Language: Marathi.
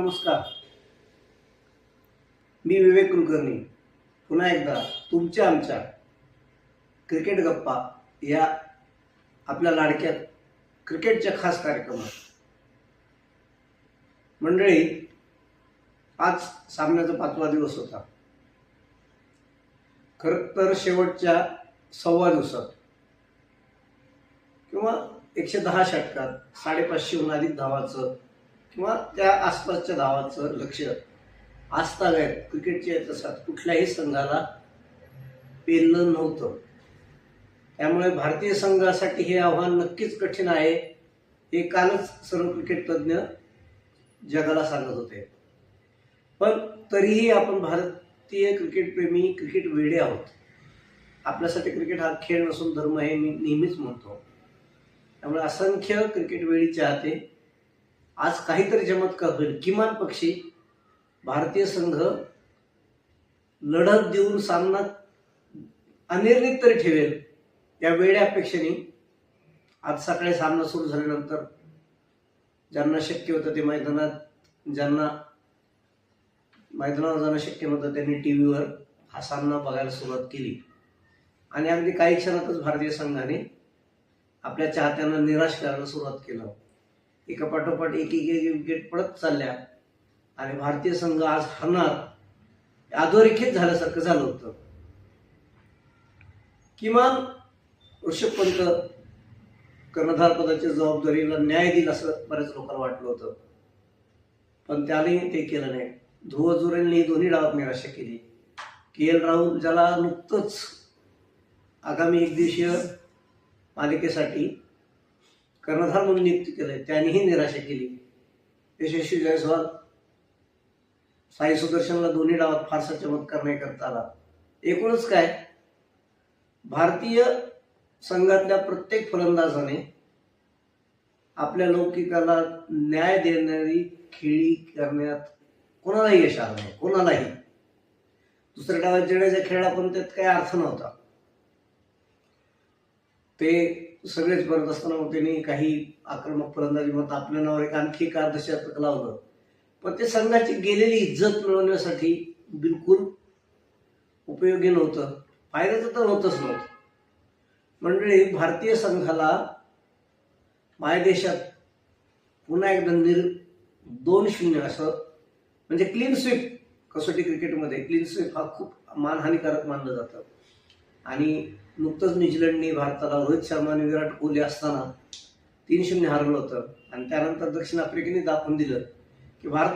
नमस्कार. मी विवेक कुलकर्णी पुन्हा एकदा तुमच्या आमच्या क्रिकेट गप्पा या आपल्या लाडक्या क्रिकेटच्या खास कार्यक्रमात. मंडळी, आज सामन्याचा 5वा दिवस होता. खरं तर शेवटच्या 1.25 दिवसात किंवा 110 षटकात 550हून अधिक धावाचं किंवा त्या आसपासच्या धावाचं लक्ष आजतागायत क्रिकेटच्या इतिहासात कुठल्याही संघाला पेललं नव्हतं. त्यामुळे भारतीय संघासाठी हे आव्हान नक्कीच कठीण आहे, हे कालच सर्व क्रिकेट तज्ज्ञ जगाला सांगत होते. पण तरीही आपण भारतीय क्रिकेट प्रेमी, क्रिकेट वेडे आहोत. आपल्यासाठी क्रिकेट हा खेळ नसून धर्म हे मी नेहमीच म्हणतो. त्यामुळे असंख्य क्रिकेट वेळी चाहते आज काहीतरी चमत्कार होईल. किमान पक्षी भारतीय संघ लढत देऊन सामना अनिर्णित तरी ठेवेल या वेळ्या अपेक्षेने आज सकाळी सामना सुरू झाल्यानंतर ज्यांना शक्य होतं ते ज्यांना मैदानावर जाणं शक्य नव्हतं त्यांनी टीव्हीवर हा सामना बघायला सुरुवात केली. आणि अगदी काही क्षणातच भारतीय संघाने आपल्या चाहत्यांना निराश करायला सुरुवात केलं. एका पाठोपाठ एक विकेट पडत चालल्या आणि भारतीय संघ आज हरणार अधोरेखित झाल्यासारखं झालं होतं. किमान ऋषभ पंत कर्णधार पदाच्या जबाबदारीला न्याय देईल असं बऱ्याच लोकांना वाटलं होतं, पण त्याने ते केलं नाही. ध्रुव जुरेलने दोन्ही डावात निराशा केली. के.एल. राहुल, ज्याला नुकतंच आगामी एकदिवसीय मालिकेसाठी कर्णधार म्हणून नियुक्त केलंय, त्यानेही निराशा केली. यशस्वी जायस्वाल, साई सुदर्शनला दोन्ही डावात फारसा चमत्कार नाही करता आला. एकूणच काय, भारतीय संघातल्या प्रत्येक फलंदाजाने आपल्या लौकिकाला न्याय देणारी खेळी करण्यात कोणालाही यश आलं नाही. कोणालाही. दुसऱ्या डावात जडेजा खेळला पण त्यात काही अर्थ नव्हता. ते सगळेच बरत असताना त्यांनी काही आक्रमक फलंदाजी मत आपल्या नावावर आणखी एक अर्धशतक लावलं, पण ते संघाची गेलेली इज्जत मिळवण्यासाठी बिलकुल उपयोगी नव्हतं. फायद्याचं तर नव्हतं. मंडळी, भारतीय संघाला मायदेशात पुन्हा एकदा 2-0 असं म्हणजे क्लीन स्वीप, कसोटी क्रिकेटमध्ये क्लीन स्वीप हा खूप मानहानिकारक मानलं जातं. आणि नुकतंच न्यूझीलंडने भारताला रोहित शर्मा आणि विराट कोहली असताना 3-0 हरवलं होतं. आणि त्यानंतर दक्षिण आफ्रिकेने दाखवून दिलं की भारत